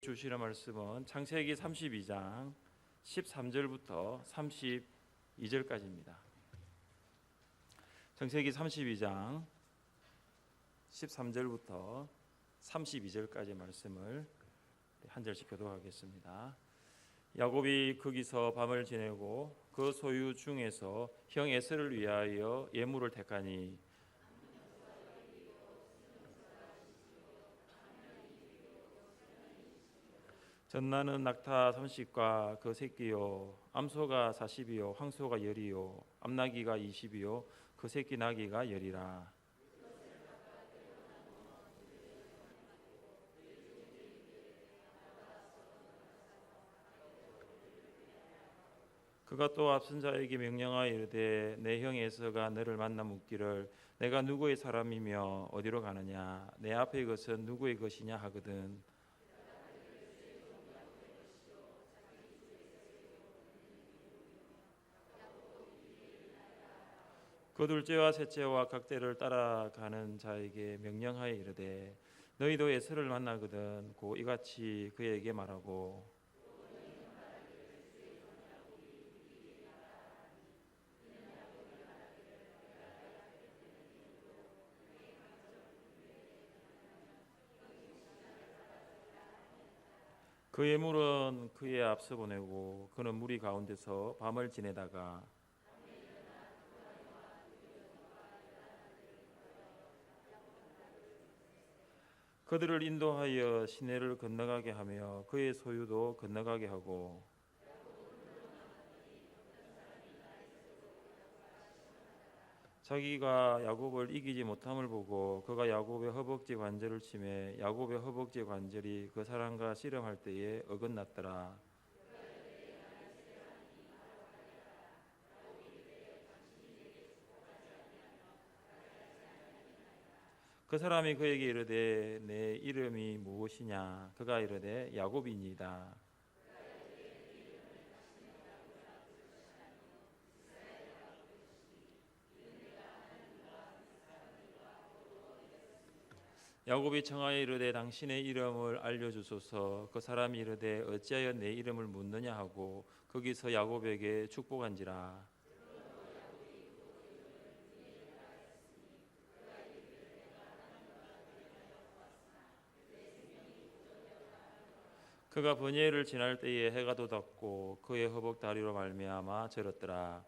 주시는 말씀은 창세기 32장 13절부터 32절까지입니다. 창세기 32장 13절부터 32절까지 말씀을 한 절씩 교독하겠습니다. 야곱이 거기서 밤을 지내고 그 소유 중에서 형 에서를 위하여 예물을 택하니 전나는 낙타 30과 그 새끼요, 암소가 40이요, 황소가 10이요, 암나기가 20이요, 그 새끼 나기가 10이라. 그가 또 앞선 자에게 명령하여 이르되 내 형 에서가 너를 만나 묻기를 내가 누구의 사람이며 어디로 가느냐 내 앞의 것은 누구의 것이냐 하거든. 그 둘째와 셋째와 각대를 따라가는 자에게 명령하여 이르되 너희도 에서를 만나거든 고 이같이 그에게 말하고 그 예물은 그의 앞서 보내고 그는 무리 가운데서 밤을 지내다가 그들을 인도하여 시내를 건너가게 하며 그의 소유도 건너가게 하고 자기가 야곱을 이기지 못함을 보고 그가 야곱의 허벅지 관절을 치매 야곱의 허벅지 관절이 그 사람과 씨름할 때에 어긋났더라. 그 사람이 그에게 이르되 내 이름이 무엇이냐 그가 이르되 야곱이니이다. 야곱이 청하여 이르되 당신의 이름을 알려주소서. 그 사람이 이르되 어찌하여 내 이름을 묻느냐 하고 거기서 야곱에게 축복한지라. 그가 번예를 지날 때에 해가 돋았고 그의 허벅 다리로 말미암아 절었더라.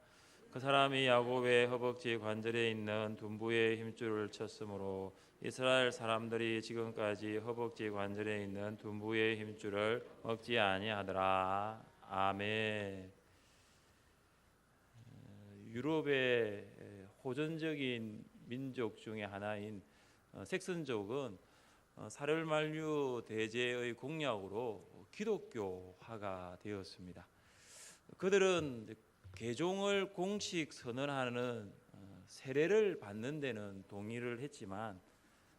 그 사람이 야곱의 허벅지 관절에 있는 둔부의 힘줄을 쳤으므로 이스라엘 사람들이 지금까지 허벅지 관절에 있는 둔부의 힘줄을 먹지 아니하더라. 아멘. 유럽의 호전적인 민족 중에 하나인 색슨족은 사렬만류 대제의 공약으로 기독교화가 되었습니다. 그들은 개종을 공식 선언하는 세례를 받는 데는 동의를 했지만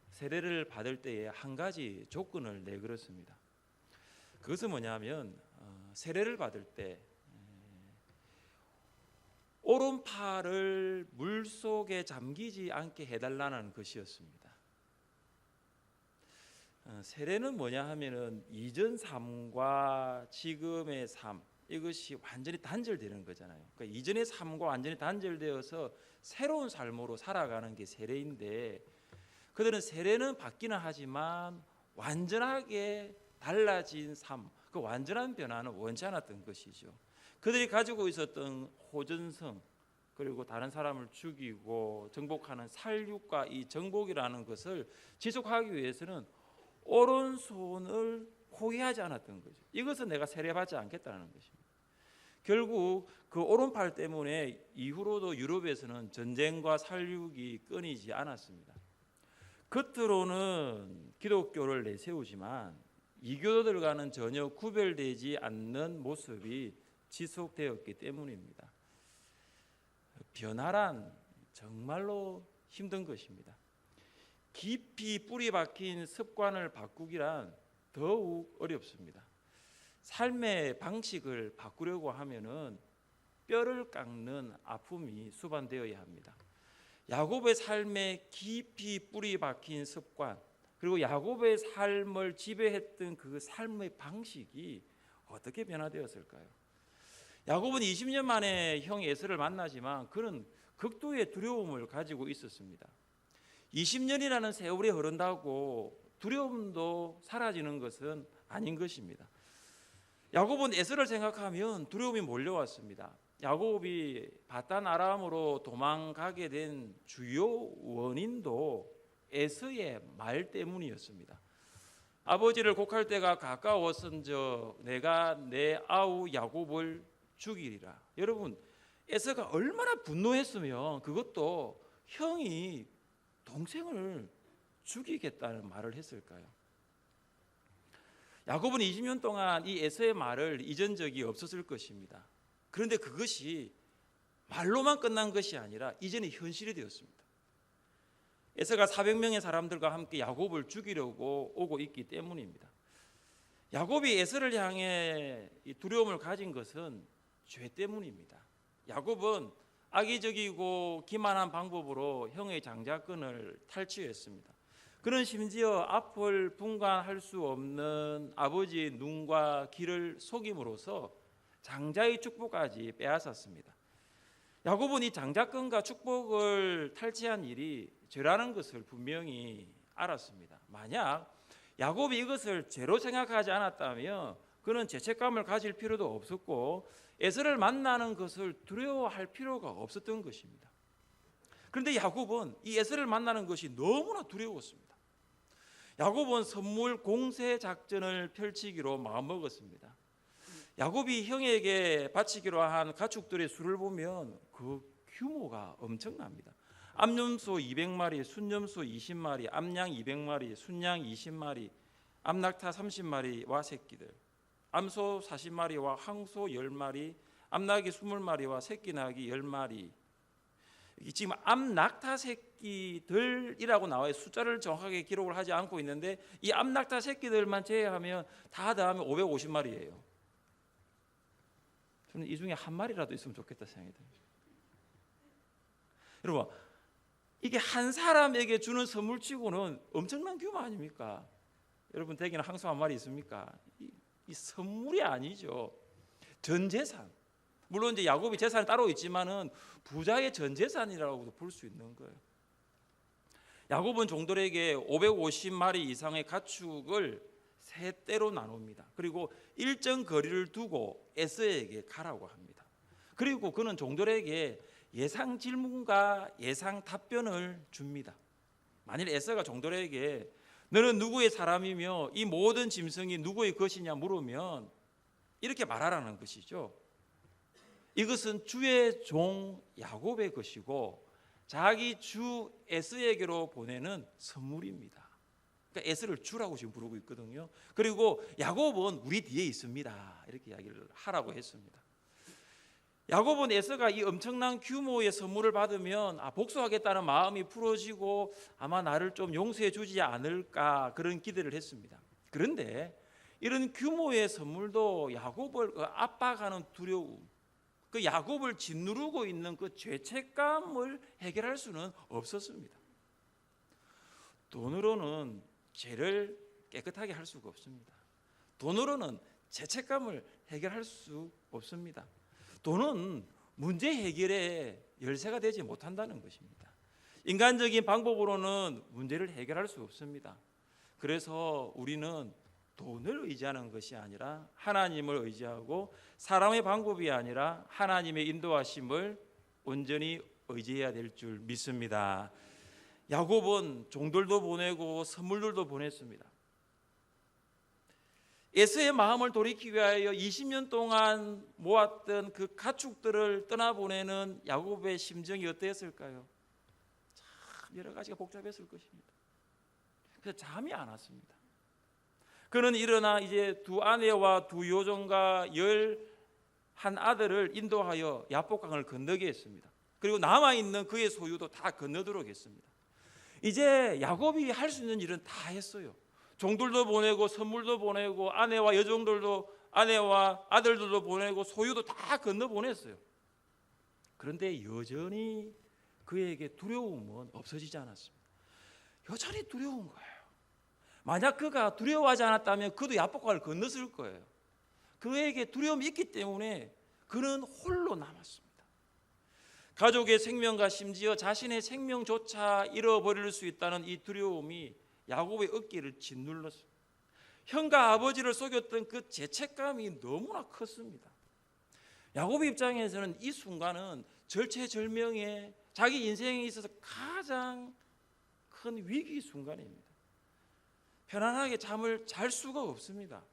세례를 받을 때에 한 가지 조건을 내걸었습니다. 그것은 뭐냐면 세례를 받을 때 오른팔을 물속에 잠기지 않게 해달라는 것이었습니다. 세례는 뭐냐 하면은 이전 삶과 지금의 삶 이것이 완전히 단절되는 거잖아요. 그러니까 이전의 삶과 완전히 단절되어서 새로운 삶으로 살아가는 게 세례인데 그들은 세례는 받기는 하지만 완전하게 달라진 삶, 그 완전한 변화는 원치 않았던 것이죠. 그들이 가지고 있었던 호전성 그리고 다른 사람을 죽이고 정복하는 살육과 이 정복이라는 것을 지속하기 위해서는 오른손을 포기하지 않았던 거죠. 이것은 내가 세례받지 않겠다는 것입니다. 결국 그 오른팔 때문에 이후로도 유럽에서는 전쟁과 살육이 끊이지 않았습니다. 겉으로는 기독교를 내세우지만 이교도들과는 전혀 구별되지 않는 모습이 지속되었기 때문입니다. 변화란 정말로 힘든 것입니다. 깊이 뿌리 박힌 습관을 바꾸기란 더욱 어렵습니다. 삶의 방식을 바꾸려고 하면은 뼈를 깎는 아픔이 수반되어야 합니다. 야곱의 삶에 깊이 뿌리 박힌 습관, 그리고 야곱의 삶을 지배했던 그 삶의 방식이 어떻게 변화되었을까요? 야곱은 20년 만에 형 에서를 만나지만 그는 극도의 두려움을 가지고 있었습니다. 20년이라는 세월이 흐른다고 두려움도 사라지는 것은 아닌 것입니다. 야곱은 에서를 생각하면 두려움이 몰려왔습니다. 야곱이 바단 아람으로 도망가게 된 주요 원인도 에서의 말 때문이었습니다. 아버지를 곡할 때가 가까웠은저 내가 내 아우 야곱을 죽이리라. 여러분, 에서가 얼마나 분노했으면 그것도 형이 동생을 죽이겠다는 말을 했을까요? 야곱은 20년 동안 이 에서의 말을 잊은 적이 없었을 것입니다. 그런데 그것이 말로만 끝난 것이 아니라 이제는 현실이 되었습니다. 에서가 400명의 사람들과 함께 야곱을 죽이려고 오고 있기 때문입니다. 야곱이 에서를 향해 두려움을 가진 것은 죄 때문입니다. 야곱은 악의적이고 기만한 방법으로 형의 장자권을 탈취했습니다. 그는 심지어 앞을 분간할 수 없는 아버지의 눈과 귀를 속임으로써 장자의 축복까지 빼앗았습니다. 야곱은 이 장자권과 축복을 탈취한 일이 죄라는 것을 분명히 알았습니다. 만약 야곱이 이것을 죄로 생각하지 않았다면 그는 죄책감을 가질 필요도 없었고 에서를 만나는 것을 두려워할 필요가 없었던 것입니다. 그런데 야곱은 이 에서를 만나는 것이 너무나 두려웠습니다. 야곱은 선물 공세 작전을 펼치기로 마음먹었습니다. 야곱이 형에게 바치기로 한 가축들의 수를 보면 그 규모가 엄청납니다. 암염소 200마리, 순염소 20마리, 암양 200마리, 순양 20마리, 암낙타 30마리와 새끼들, 암소 40마리와 황소 10마리, 암나귀 20마리와 새끼나귀 10마리. 지금 암낙타 새끼들이라고 나와요. 숫자를 정확하게 기록을 하지 않고 있는데 이 암낙타 새끼들만 제외하면 다 더하면 550마리예요. 저는 이 중에 한 마리라도 있으면 좋겠다 생각이 듭니다. 여러분, 이게 한 사람에게 주는 선물치고는 엄청난 규모 아닙니까? 여러분 댁에는 항소 한 마리 있습니까? 이 선물이 아니죠. 전 재산. 물론 이제 야곱이 재산이 따로 있지만은 부자의 전 재산이라고도 볼 수 있는 거예요. 야곱은 종들에게 550마리 이상의 가축을 세 떼로 나눕니다. 그리고 일정 거리를 두고 에서에게 가라고 합니다. 그리고 그는 종들에게 예상 질문과 예상 답변을 줍니다. 만일 에서가 종들에게 너는 누구의 사람이며 이 모든 짐승이 누구의 것이냐 물으면 이렇게 말하라는 것이죠. 이것은 주의 종 야곱의 것이고 자기 주 에서에게로 보내는 선물입니다. 그러니까 에서를 주라고 지금 부르고 있거든요. 그리고 야곱은 우리 뒤에 있습니다. 이렇게 이야기를 하라고 했습니다. 야곱은 에서가 이 엄청난 규모의 선물을 받으면 복수하겠다는 마음이 풀어지고 아마 나를 좀 용서해 주지 않을까 그런 기대를 했습니다. 그런데 이런 규모의 선물도 야곱을 압박하는 두려움, 그 야곱을 짓누르고 있는 그 죄책감을 해결할 수는 없었습니다. 돈으로는 죄를 깨끗하게 할 수가 없습니다. 돈으로는 죄책감을 해결할 수 없습니다. 돈은 문제 해결의 열쇠가 되지 못한다는 것입니다. 인간적인 방법으로는 문제를 해결할 수 없습니다. 그래서 우리는 돈을 의지하는 것이 아니라 하나님을 의지하고 사람의 방법이 아니라 하나님의 인도하심을 온전히 의지해야 될 줄 믿습니다. 야곱은 종들도 보내고 선물들도 보냈습니다. 에서의 마음을 돌이키기 위하여 20년 동안 모았던 그 가축들을 떠나보내는 야곱의 심정이 어땠을까요? 참 여러 가지가 복잡했을 것입니다. 그래서 잠이 안 왔습니다. 그는 일어나 이제 두 아내와 두 요정과 11아들을 인도하여 야복강을 건너게 했습니다. 그리고 남아있는 그의 소유도 다 건너도록 했습니다. 이제 야곱이 할 수 있는 일은 다 했어요. 종들도 보내고 선물도 보내고 아내와 여종들도 아내와 아들들도 보내고 소유도 다 건너 보냈어요. 그런데 여전히 그에게 두려움은 없어지지 않았습니다. 여전히 두려운 거예요. 만약 그가 두려워하지 않았다면 그도 야복강을 건넜을 거예요. 그에게 두려움이 있기 때문에 그는 홀로 남았습니다. 가족의 생명과 심지어 자신의 생명조차 잃어버릴 수 있다는 이 두려움이 야곱의 어깨를 짓눌렀습니다. 형과 아버지를 속였던 그 죄책감이 너무나 컸습니다. 야곱의 입장에서는 이 순간은 절체절명의 자기 인생에 있어서 가장 큰 위기 순간입니다. 편안하게 잠을 잘 수가 없습니다.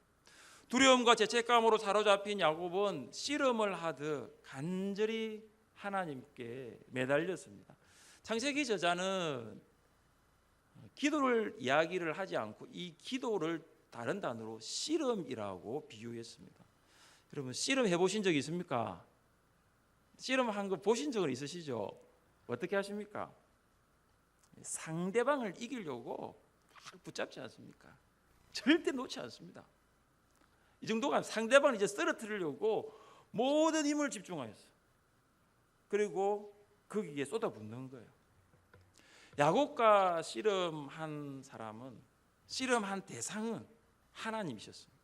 두려움과 죄책감으로 사로잡힌 야곱은 씨름을 하듯 간절히 하나님께 매달렸습니다. 창세기 저자는 기도를 이야기를 하지 않고 이 기도를 다른 단어로 씨름이라고 비유했습니다. 여러분 씨름 해보신 적 있습니까? 씨름한 거 보신 적은 있으시죠? 어떻게 하십니까? 상대방을 이기려고 막 붙잡지 않습니까? 절대 놓지 않습니다. 이 정도가 상대방을 이제 쓰러뜨리려고 모든 힘을 집중하였어요. 그리고 거기에 쏟아붓는 거예요. 야곱과 씨름한 대상은 하나님이셨습니다.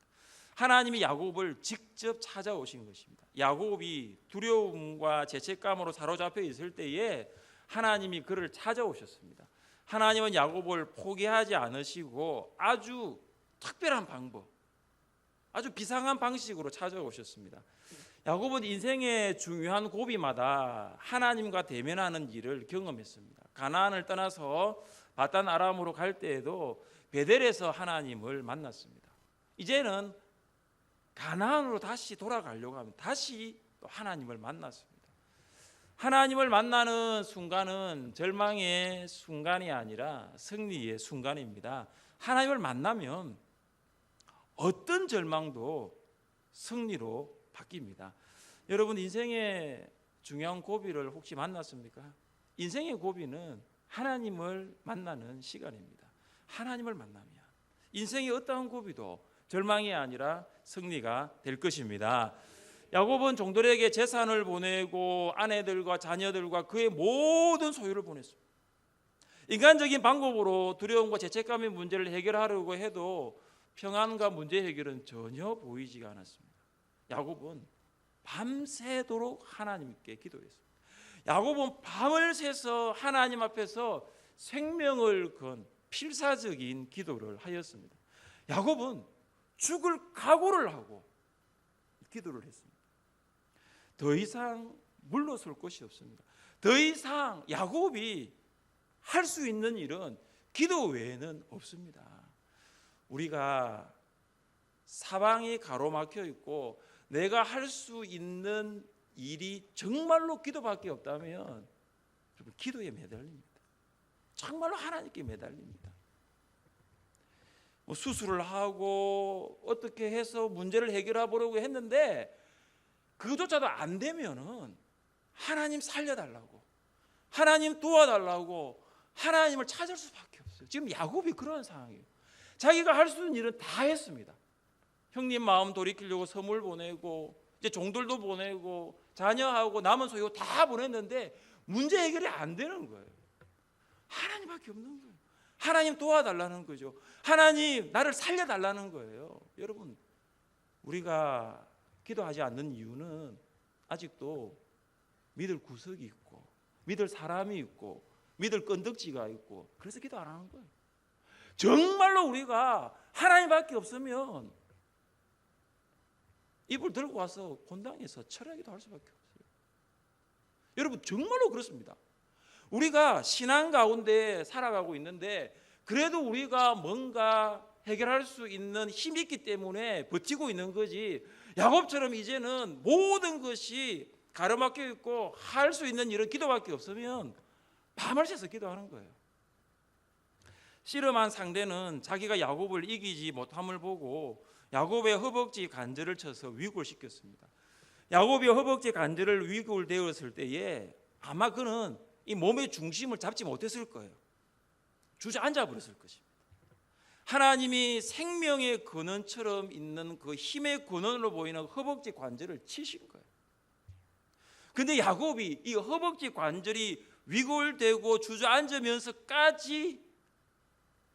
하나님이 야곱을 직접 찾아오신 것입니다. 야곱이 두려움과 죄책감으로 사로잡혀 있을 때에 하나님이 그를 찾아오셨습니다. 하나님은 야곱을 포기하지 않으시고 아주 특별한 방법, 아주 비상한 방식으로 찾아오셨습니다. 야곱은 인생의 중요한 고비마다 하나님과 대면하는 일을 경험했습니다. 가나안을 떠나서 바단 아람으로 갈 때에도 베델에서 하나님을 만났습니다. 이제는 가나안으로 다시 돌아가려고 하면 다시 또 하나님을 만났습니다. 하나님을 만나는 순간은 절망의 순간이 아니라 승리의 순간입니다. 하나님을 만나면 어떤 절망도 승리로 바뀝니다. 여러분 인생의 중요한 고비를 혹시 만났습니까? 인생의 고비는 하나님을 만나는 시간입니다. 하나님을 만나면 인생의 어떠한 고비도 절망이 아니라 승리가 될 것입니다. 야곱은 종들에게 재산을 보내고 아내들과 자녀들과 그의 모든 소유를 보냈습니다. 인간적인 방법으로 두려움과 죄책감의 문제를 해결하려고 해도 평안과 문제 해결은 전혀 보이지가 않았습니다. 야곱은 밤새도록 하나님께 기도했습니다. 야곱은 밤을 새서 하나님 앞에서 생명을 건 필사적인 기도를 하였습니다. 야곱은 죽을 각오를 하고 기도를 했습니다. 더 이상 물러설 곳이 없습니다. 더 이상 야곱이 할 수 있는 일은 기도 외에는 없습니다. 우리가 사방이 가로막혀 있고 내가 할 수 있는 일이 정말로 기도밖에 없다면 기도에 매달립니다. 정말로 하나님께 매달립니다. 수술을 하고 어떻게 해서 문제를 해결해 보려고 했는데 그조차도 안 되면은 하나님 살려달라고, 하나님 도와달라고 하나님을 찾을 수밖에 없어요. 지금 야곱이 그런 상황이에요. 자기가 할 수 있는 일은 다 했습니다. 형님 마음 돌이키려고 선물 보내고 이제 종들도 보내고 자녀하고 남은 소유 다 보냈는데 문제 해결이 안 되는 거예요. 하나님밖에 없는 거예요. 하나님 도와달라는 거죠. 하나님 나를 살려달라는 거예요. 여러분 우리가 기도하지 않는 이유는 아직도 믿을 구석이 있고 믿을 사람이 있고 믿을 건덕지가 있고 그래서 기도 안 하는 거예요. 정말로 우리가 하나님밖에 없으면 이불 들고 와서 본당에서 철야기도 할 수밖에 없어요. 여러분 정말로 그렇습니다. 우리가 신앙 가운데 살아가고 있는데 그래도 우리가 뭔가 해결할 수 있는 힘이 있기 때문에 버티고 있는 거지, 야곱처럼 이제는 모든 것이 가로막혀 있고 할 수 있는 일은 기도밖에 없으면 밤을 새서 기도하는 거예요. 씨름한 상대는 자기가 야곱을 이기지 못함을 보고 야곱의 허벅지 관절을 쳐서 위골시켰습니다. 야곱이 허벅지 관절을 위골되었을 때에 아마 그는 이 몸의 중심을 잡지 못했을 거예요. 주저앉아 버렸을 것입니다. 하나님이 생명의 근원처럼 있는 그 힘의 근원으로 보이는 허벅지 관절을 치신 거예요. 근데 야곱이 이 허벅지 관절이 위골되고 주저앉으면서까지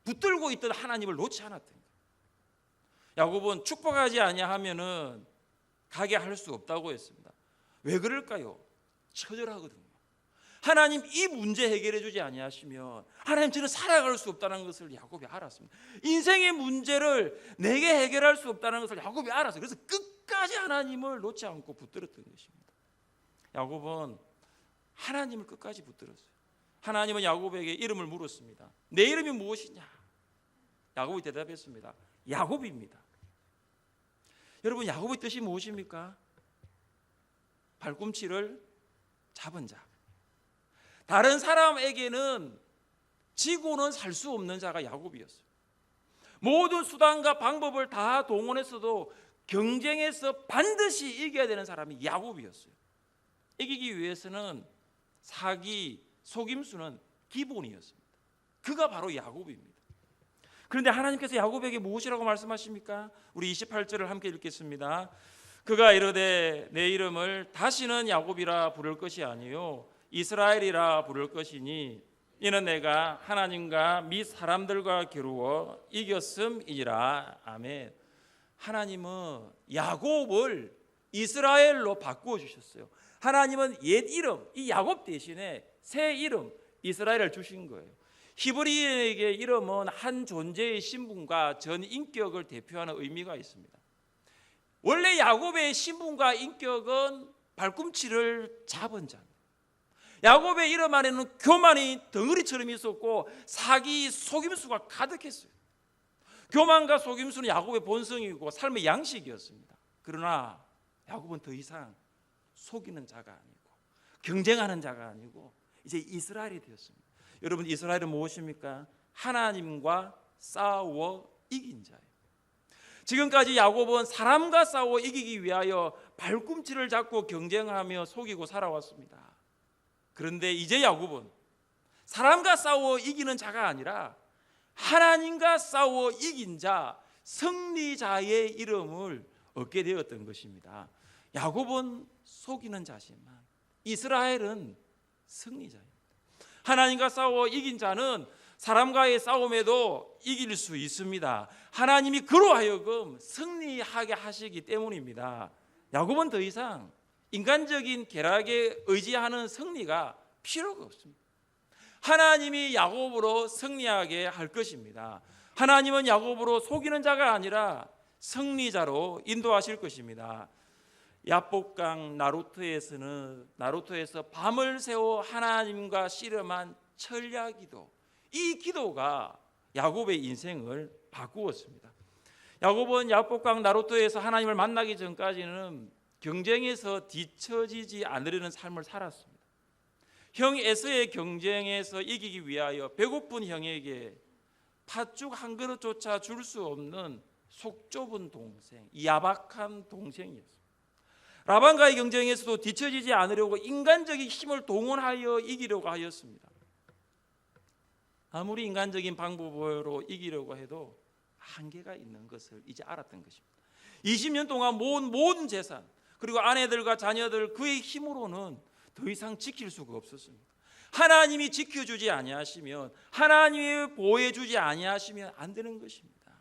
붙들고 있던 하나님을 놓지 않았던 거예요. 야곱은 축복하지 아니하면은 가게 할 수 없다고 했습니다. 왜 그럴까요? 처절하거든요. 하나님 이 문제 해결해 주지 아니하시면 하나님 저는 살아갈 수 없다는 것을 야곱이 알았습니다. 인생의 문제를 내게 해결할 수 없다는 것을 야곱이 알았어요. 그래서 끝까지 하나님을 놓지 않고 붙들었던 것입니다. 야곱은 하나님을 끝까지 붙들었어요. 하나님은 야곱에게 이름을 물었습니다. 내 이름이 무엇이냐? 야곱이 대답했습니다. 야곱입니다. 여러분, 야곱의 뜻이 무엇입니까? 발꿈치를 잡은 자. 다른 사람에게는 지고는 살 수 없는 자가 야곱이었어요. 모든 수단과 방법을 다 동원했어도 경쟁에서 반드시 이겨야 되는 사람이 야곱이었어요. 이기기 위해서는 사기, 속임수는 기본이었습니다. 그가 바로 야곱입니다. 그런데 하나님께서 야곱에게 무엇이라고 말씀하십니까? 우리 28절을 함께 읽겠습니다. 그가 이르되 내 이름을 다시는 야곱이라 부를 것이 아니요 이스라엘이라 부를 것이니 이는 내가 하나님과 및 사람들과 겨루어 이겼음이니라. 아멘. 하나님은 야곱을 이스라엘로 바꾸어 주셨어요. 하나님은 옛 이름 이 야곱 대신에 새 이름 이스라엘을 주신 거예요. 히브리인에게 이름은 한 존재의 신분과 전 인격을 대표하는 의미가 있습니다. 원래 야곱의 신분과 인격은 발꿈치를 잡은 자입니다. 야곱의 이름 안에는 교만이 덩어리처럼 있었고 사기, 속임수가 가득했어요. 교만과 속임수는 야곱의 본성이고 삶의 양식이었습니다. 그러나 야곱은 더 이상 속이는 자가 아니고 경쟁하는 자가 아니고 이제 이스라엘이 되었습니다. 여러분, 이스라엘은 무엇입니까? 하나님과 싸워 이긴 자예요. 지금까지 야곱은 사람과 싸워 이기기 위하여 발꿈치를 잡고 경쟁하며 속이고 살아왔습니다. 그런데 이제 야곱은 사람과 싸워 이기는 자가 아니라 하나님과 싸워 이긴 자, 승리자의 이름을 얻게 되었던 것입니다. 야곱은 속이는 자지만 이스라엘은 승리자입니다. 하나님과 싸워 이긴 자는 사람과의 싸움에도 이길 수 있습니다. 하나님이 그로 하여금 승리하게 하시기 때문입니다. 야곱은 더 이상 인간적인 계략에 의지하는 승리가 필요가 없습니다. 하나님이 야곱으로 승리하게 할 것입니다. 하나님은 야곱으로 속이는 자가 아니라 승리자로 인도하실 것입니다. 야복강 나루토에서 밤을 새워 하나님과 씨름한 철야기도, 이 기도가 야곱의 인생을 바꾸었습니다. 야곱은 야복강 나루토에서 하나님을 만나기 전까지는 경쟁에서 뒤처지지 않으려는 삶을 살았습니다. 형 에서의 경쟁에서 이기기 위하여 배고픈 형에게 팥죽 한 그릇조차 줄 수 없는 속 좁은 동생, 야박한 동생이었습니다. 라반과의 경쟁에서도 뒤처지지 않으려고 인간적인 힘을 동원하여 이기려고 하였습니다. 아무리 인간적인 방법으로 이기려고 해도 한계가 있는 것을 이제 알았던 것입니다. 20년 동안 모은 모든 재산, 그리고 아내들과 자녀들 그의 힘으로는 더 이상 지킬 수가 없었습니다. 하나님이 지켜주지 아니하시면, 하나님이 보호해주지 아니하시면 안 되는 것입니다.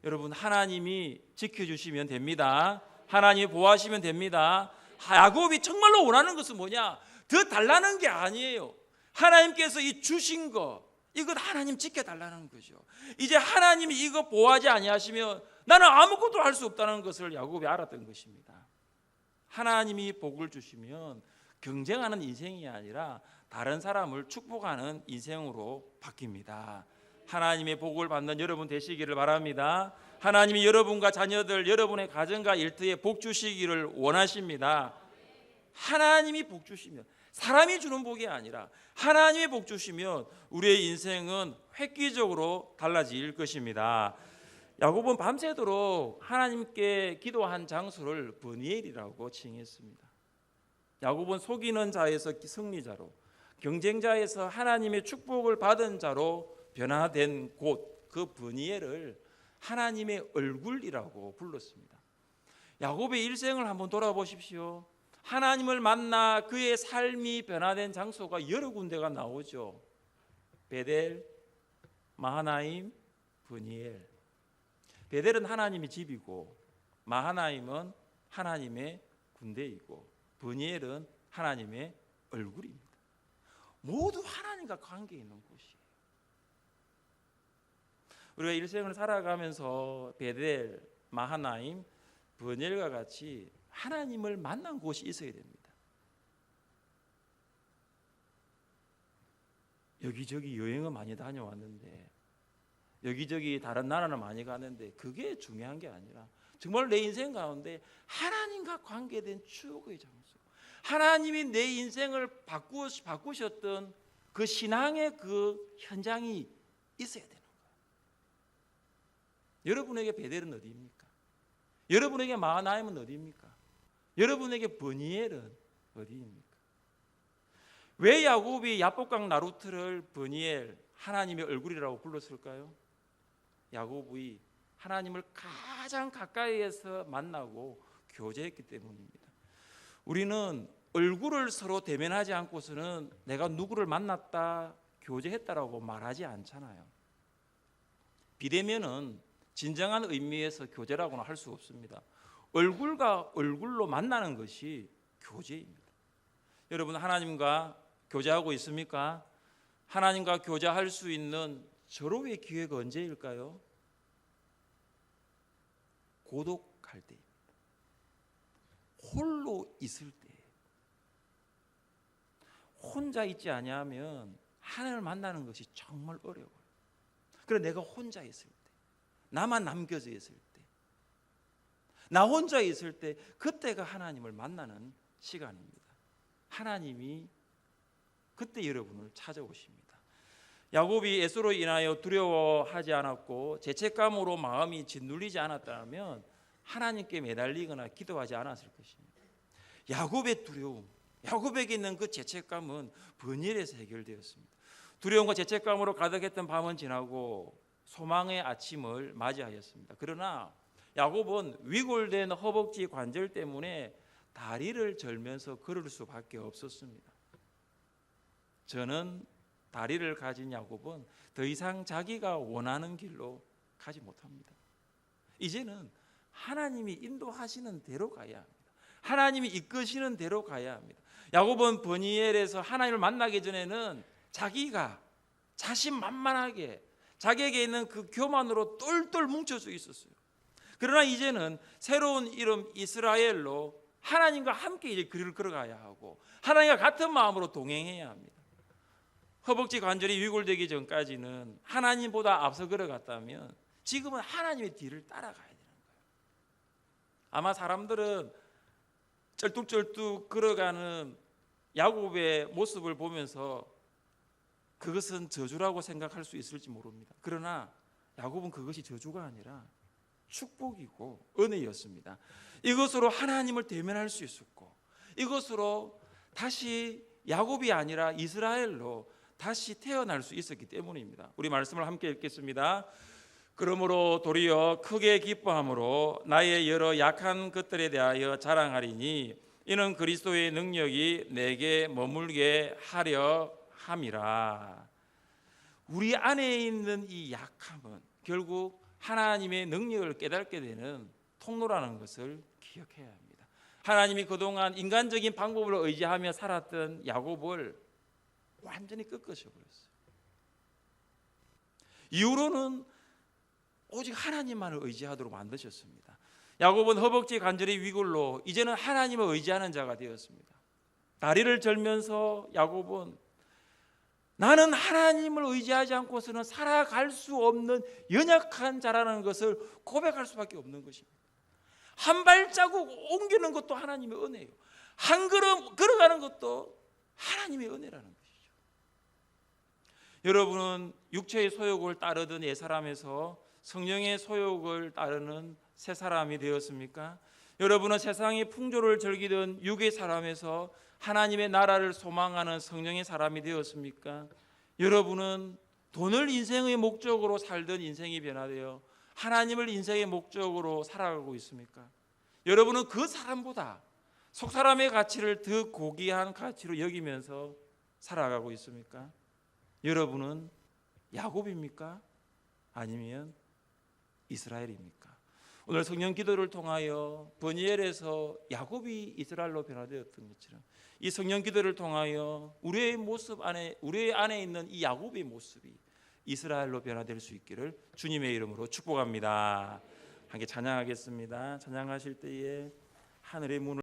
여러분, 하나님이 지켜주시면 됩니다. 하나님이 보호하시면 됩니다. 야곱이 정말로 원하는 것은 뭐냐? 더 달라는 게 아니에요. 하나님께서 이 주신 것, 이것 하나님 지켜달라는 거죠. 이제 하나님이 이거 보호하지 아니하시면 나는 아무것도 할 수 없다는 것을 야곱이 알았던 것입니다. 하나님이 복을 주시면 경쟁하는 인생이 아니라 다른 사람을 축복하는 인생으로 바뀝니다. 하나님의 복을 받는 여러분 되시기를 바랍니다. 하나님이 여러분과 자녀들, 여러분의 가정과 일터에 복 주시기를 원하십니다. 하나님이 복 주시면, 사람이 주는 복이 아니라 하나님이 복 주시면 우리의 인생은 획기적으로 달라질 것입니다. 야곱은 밤새도록 하나님께 기도한 장소를 브니엘이라고 칭했습니다. 야곱은 속이는 자에서 승리자로, 경쟁자에서 하나님의 축복을 받은 자로 변화된 곳, 그 브니엘을 하나님의 얼굴이라고 불렀습니다. 야곱의 일생을 한번 돌아보십시오. 하나님을 만나 그의 삶이 변화된 장소가 여러 군데가 나오죠. 베델, 마하나임, 브니엘. 베델은 하나님의 집이고 마하나임은 하나님의 군대이고 브니엘은 하나님의 얼굴입니다. 모두 하나님과 관계 있는 곳이에요. 우리가 일생을 살아가면서 베델, 마하나임, 브니엘과 같이 하나님을 만난 곳이 있어야 됩니다. 여기저기 여행을 많이 다녀왔는데, 여기저기 다른 나라는 많이 가는데 그게 중요한 게 아니라 정말 내 인생 가운데 하나님과 관계된 추억의 장소, 하나님이 내 인생을 바꾸셨던 그 신앙의 그 현장이 있어야 되는 거예요. 여러분에게 베델은 어디입니까? 여러분에게 마하나임은 어디입니까? 여러분에게 브니엘은 어디입니까? 왜 야곱이 야복강 나루트를 브니엘, 하나님의 얼굴이라고 불렀을까요? 야곱이 하나님을 가장 가까이에서 만나고 교제했기 때문입니다. 우리는 얼굴을 서로 대면하지 않고서는 내가 누구를 만났다, 교제했다라고 말하지 않잖아요. 비대면은 진정한 의미에서 교제라고는 할 수 없습니다. 얼굴과 얼굴로 만나는 것이 교제입니다. 여러분, 하나님과 교제하고 있습니까? 하나님과 교제할 수 있는 절호의 기회가 언제일까요? 고독할 때입니다. 홀로 있을 때. 혼자 있지 아니하면 하나님을 만나는 것이 정말 어려워요. 그래, 내가 혼자 있을 때, 나만 남겨져 있을 때, 나 혼자 있을 때, 그때가 하나님을 만나는 시간입니다. 하나님이 그때 여러분을 찾아오십니다. 야곱이 에서로 인하여 두려워하지 않았고 죄책감으로 마음이 짓눌리지 않았다면 하나님께 매달리거나 기도하지 않았을 것입니다. 야곱의 두려움, 야곱에게 있는 그 죄책감은 브니엘에서 해결되었습니다. 두려움과 죄책감으로 가득했던 밤은 지나고 소망의 아침을 맞이하였습니다. 그러나 야곱은 위골된 허벅지 관절 때문에 다리를 절면서 걸을 수밖에 없었습니다. 저는 다리를 가진 야곱은 더 이상 자기가 원하는 길로 가지 못합니다. 이제는 하나님이 인도하시는 대로 가야 합니다. 하나님이 이끄시는 대로 가야 합니다. 야곱은 브니엘에서 하나님을 만나기 전에는 자기가 자신만만하게 자기에게 있는 그 교만으로 똘똘 뭉쳐져 있었어요. 그러나 이제는 새로운 이름 이스라엘로 하나님과 함께 이제 길을 걸어가야 하고 하나님과 같은 마음으로 동행해야 합니다. 허벅지 관절이 위골되기 전까지는 하나님보다 앞서 걸어갔다면 지금은 하나님의 뒤를 따라가야 되는 거예요. 아마 사람들은 쩔뚝쩔뚝 걸어가는 야곱의 모습을 보면서 그것은 저주라고 생각할 수 있을지 모릅니다. 그러나 야곱은 그것이 저주가 아니라 축복이고 은혜였습니다. 이것으로 하나님을 대면할 수 있었고 이것으로 다시 야곱이 아니라 이스라엘로 다시 태어날 수 있었기 때문입니다. 우리 말씀을 함께 읽겠습니다. 그러므로 도리어 크게 기뻐함으로 나의 여러 약한 것들에 대하여 자랑하리니 이는 그리스도의 능력이 내게 머물게 하려 함이라. 우리 안에 있는 이 약함은 결국 하나님의 능력을 깨닫게 되는 통로라는 것을 기억해야 합니다. 하나님이 그동안 인간적인 방법을 의지하며 살았던 야곱을 완전히 꺾으셔버렸어요. 이후로는 오직 하나님만을 의지하도록 만드셨습니다. 야곱은 허벅지 관절의 위골로 이제는 하나님을 의지하는 자가 되었습니다. 다리를 절면서 야곱은 나는 하나님을 의지하지 않고서는 살아갈 수 없는 연약한 자라는 것을 고백할 수밖에 없는 것입니다. 한 발자국 옮기는 것도 하나님의 은혜예요. 한 걸음 걸어가는 것도 하나님의 은혜라는 것이죠. 여러분은 육체의 소욕을 따르던 옛사람에서 성령의 소욕을 따르는 새 사람이 되었습니까? 여러분은 세상의 풍조를 즐기던 육의 사람에서 하나님의 나라를 소망하는 성령의 사람이 되었습니까? 여러분은 돈을 인생의 목적으로 살던 인생이 변화되어 하나님을 인생의 목적으로 살아가고 있습니까? 여러분은 그 사람보다 속 사람의 가치를 더 고귀한 가치로 여기면서 살아가고 있습니까? 여러분은 야곱입니까? 아니면 이스라엘입니까? 오늘 성령 기도를 통하여 버니엘에서 야곱이 이스라엘로 변화되었던 것처럼 이 성령 기도를 통하여 우리의 모습 안에, 우리의 안에 있는 이 야곱의 모습이 이스라엘로 변화될 수 있기를 주님의 이름으로 축복합니다. 함께 찬양하겠습니다. 찬양하실 때에 하늘의 문을